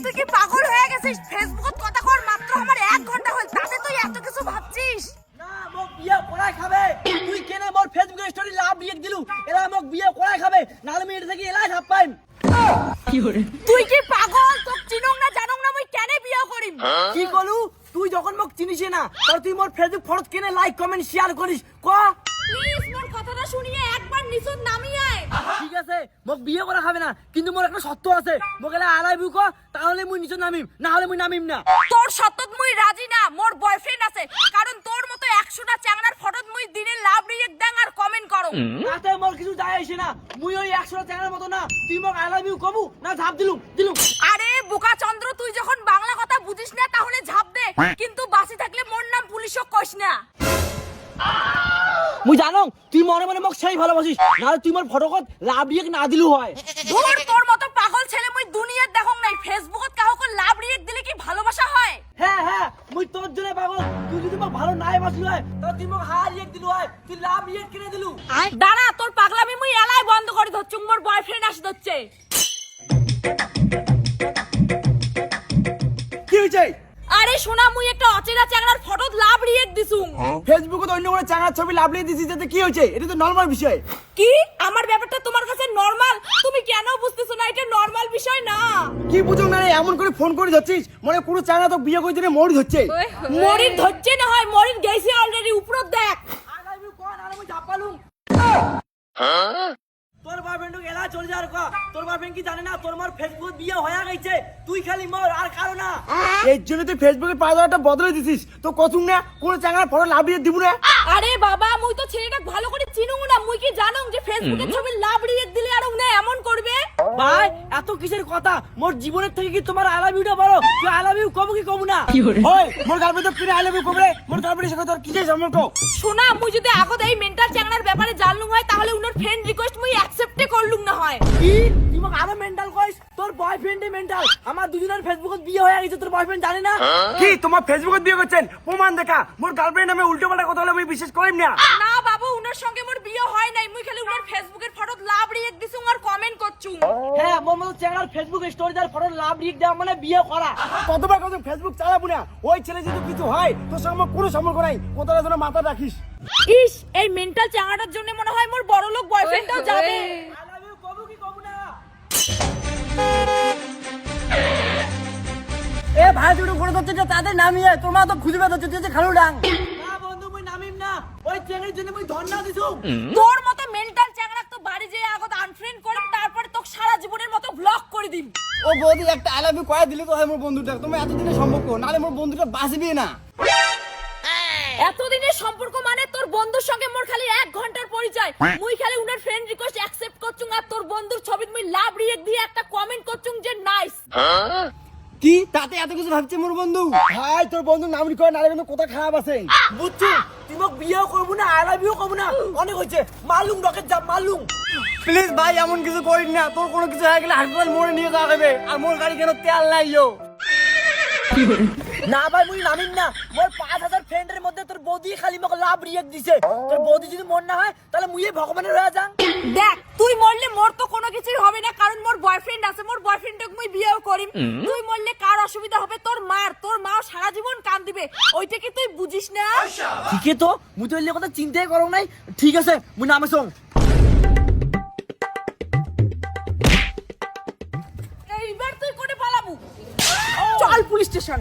তুই কি পাগল হয়ে গেছিস? ফেসবুকত কথা কর মাত্র আমার 1 ঘন্টা হল, তাতে তুই এত কিছু ভাবছিস? না মোক বিয়ে করাই খাবে। তুই কেনে মোর ফেসবুক স্টোরি লাভ রিয়েক্ট দিলু, এলা মোক বিয়ে করাই খাবে, নালে আমি এটা থেকে এলাই ছাপ পাইম। তুই কি পাগল? তোক চিনং না জানং না মুই কেনে বিয়ে করিম? কি কলু? তুই যখন মোক চিনিস না, তাহলে তুই মোর ফেসবুক ফটো কেনে লাইক কমেন্ট শেয়ার করিস ক? প্লিজ মোর কথাটা শুনিয়ে একবার নিচত নামি আয়। ঠিক আছে, মোক বিয়ে করা খাবে না, কিন্তু মোর একটা শর্ত আছে। মোক এলা আলাই বিউ ক, তাহলে মুই নিচে নামিম, না হলে মুই নামিম না। তোর শর্তত মুই রাজি না। মোর বয়ফ্রেন্ড আছে, কারণ তোর মতো 100টা চ্যাংড়ার ফটোত মুই দিনে লাভ রিয়েক্ট দেং আর কমেন্ট করো। তাতে মোর কিছু যায় আসে না। মুই ওই 100 চ্যানেলের মতো না। তুই মোক আই লাভ ইউ কবু না ঝাপ দিলুম দিলুম। আরে বোকা চন্দ্র, তুই যখন বাংলা কথা বুঝিস না তাহলে ঝাপ দে, কিন্তু বাসি থাকলে মোর নাম পুলিশও কইস না। মুই জানো তুই মনে মনে মোক সেই ভালোবাসিস, না তুই মোর ফটোকত লাভ রিয়েক্ট না দিলু হয়। ধুর, তোর মতো পাগল ছেলে মুই দুনিয়াত দেখং নাই। ফেসবুকত কাহকে লাভ রিয়েক্ট দিলে কি ভালোবাসা হয়? হ্যাঁ হ্যাঁ, মুই তোর জন্য পাগল। তুই যদি মোক ভালো নাই বাসি হয়, তাহলে তুই মোক হার রিয়েক্ট দিলু হয়, তুই লাভ রিয়েক্ট কিনে দিলু। দাঁড়া, তোর পাগলামি মুই এলাই বন্ধ করে ধরছুম। মোর বয়ফ্রেন্ড আসি ধরছে। কি হইছে? আরে শোনা, মুই একটা অচেনা চ্যাংড়ার ফটোত লাভ রিয়েক্ট দিছুম। ফেসবুকে অন্য কোনো চাঙার ছবি লাভলিয়ে দিছিস, তাতে কি হইছে? এটা তো নরমাল বিষয়। কি আমার ব্যাপারটা তোমার কাছে নরমাল? তুমি কেন বুঝতেছো না এটা নরমাল বিষয় না? কি বুঝো না রে, এমন করে ফোন করে যাচ্ছিস মনে পুরো চাঙা তো বিয়ে করে দিলে মরি হচ্ছে। মরির ধরছে না হয়, মরির গেছে অলরেডি। উপরত দেখ। আই লাভ ইউ কোন আর মুই ঝাপ পালুম। তোর বয়ফ্রেন্ডকে এলা চলে যাওয়ার ক। তোর বয়ফ্রেন্ড কি জানে না তোর মোর ফেসবুক বিয়ে হয়ে গেছে? তুই খালি মোর আর কারো না। এই জন্য তুই ফেসবুকে 5,000টা বদলে দিছিস, তো কতুম না কোন চাঙার ফটো লাভলিয়ে দিব না। আরে বাবা, মুই তো ছেলেটা ভালো করে চিনুম না। মুই কি জানুম যে ফেসবুকে ছবি লাভ রিয়েক্ট দিলে আর না এমন করবে? ভাই এত কিসের কথা? মোর জীবনের থেকে কি তোমার আই লাভ ইউটা বড়? তুই আই লাভ ইউ কব কি কব না? ওই মোর গার্লফ্রেন্ড তো কিনে আই লাভ ইউ কবরে, মোর গার্লফ্রেন্ডের সাথে তোর কিসের সম্পর্ক? শোনা, মুই যদি আগত এই মেন্টাল চ্যাংড়ার ব্যাপারে জানলুম হয়, তাহলে উনার ফ্রেন্ড রিকোয়েস্ট মুই অ্যাকসেপ্টে করলুম না হয়। কি তুই মোক আরো মেন্টাল কইস? তোর বয়ফ্রেন্ডে মেন্টাল। আমার দুজনের ফেসবুকত বিয়ে হয়ে গেছে, তোর বয়ফ্রেন্ড জানে না? কি তোমার ফেসবুকে বিয়ে করছেন? প্রমাণ দেখা। মোর গার্লফ্রেন্ড নামে উল্টো পাল্টা কথা হলে আমি বিশ্বাস করিম না। না বাবু, উনার সঙ্গে মোর বিয়ে হয় নাই। মুই খালি উনার ফেসবুকের ফটোত লাভ রিয়েক্ট দিছুম আর কমেন্ট করছুম। হ্যাঁ, মোর মতো চ্যানেল ফেসবুক স্টোরি দার ফটো লাভ রিয়েক্ট দেওয়া মানে বিয়ে করা। কতবার কত ফেসবুক চালাবো না। ওই ছেলে যদি কিছু হয় তোর সঙ্গে আমার কোনো সম্পর্ক নাই, কথাটা যেন মাথা রাখিস। ইস, এই মেন্টাল চ্যাংড়াটার জন্য মনে হয় মোর বড়লোক বয়ফ্রেন্ডটাও যাবে। আই লাভ ইউ কবু কি কবু না? এ ভাই দুটো করে ধরছে যে তাদের নামিয়ে তোর মা তো খুঁজে বের হচ্ছে তুই যে খালু ডাং। না বন্ধু, মুই নামিম না। ওই চ্যানেলের জন্য মুই ধন্যবাদ দিছু। তোর মতো মেন্টাল চ্যাংড়া তো বাড়ি যেয়ে আগত আনফ্রেন্ড করে তারপরে তোকে সারা জীবনের মতো ব্লক করে দিম। ও বৌদি একটা আই লাভ ইউ কয়া দিলে তো হয় মোর বন্ধুটা। তুমি এতদিনের সম্পর্ক, নালে মোর বন্ধুটা বাঁচবে না। এতদিনের সম্পর্ক মানে তোর বন্ধুর সঙ্গে মোর খালি 1 ঘন্টার পরিচয়। মুই খালি উনার ফ্রেন্ড রিকোয়েস্ট অ্যাকসেপ্ট করছুম আর তোর বন্ধুর ছবিত মুই লাভ রিয়েক্ট দিয়ে একটা কমেন্ট করছুম যে নাইস। কি তাতে এত কিছু ভাবছে মোর বন্ধু? ভাই তোর বন্ধু নাম রিকয় নালে কিন্তু কথা খারাপ আছে। বুঝছু? তুই মোক বিয়েও করবো না, আই লাভ ইউ কবু না। অনেক হয়েছে, মারলুম রকেট জাপ মারলুম। প্লিজ ভাই এমন কিছু করিস না। তোর কোনো কিছু হয়ে গেলে হাসপাতাল মোড়ে নিয়ে যাওয়া হবে, আর মোর গাড়ি কেন তেল নাই। না ভাই, মুই নামিম না। মোর 5,000 ফ্রেন্ডের মধ্যে তোর বৌদি খালি মোক লাভ রিয়েক্ট দিছে। তোর বৌদি যদি মন না হয়, তাহলে মুই ভগবানের হয়ে যাং। দেখ, তুই মরলে মোর তো কোনো কিছুই হবে না, কারণ মোর বয়ফ্রেন্ড আছে। মোর বয়ফ্রেন্ডকে মুই বিয়েও করিম। তুই মরলে কার অসুবিধা হবে? তোর মাও সারা জীবন কান দিবে। ওইটা কি তুই বুঝিস না? ঠিকই তো, মুই তো এর কথা চিন্তাই করো নাই। ঠিক আছে, মুই নামেছং। এইবার তুই কোনে পালাবু? চল পুলিশ স্টেশন।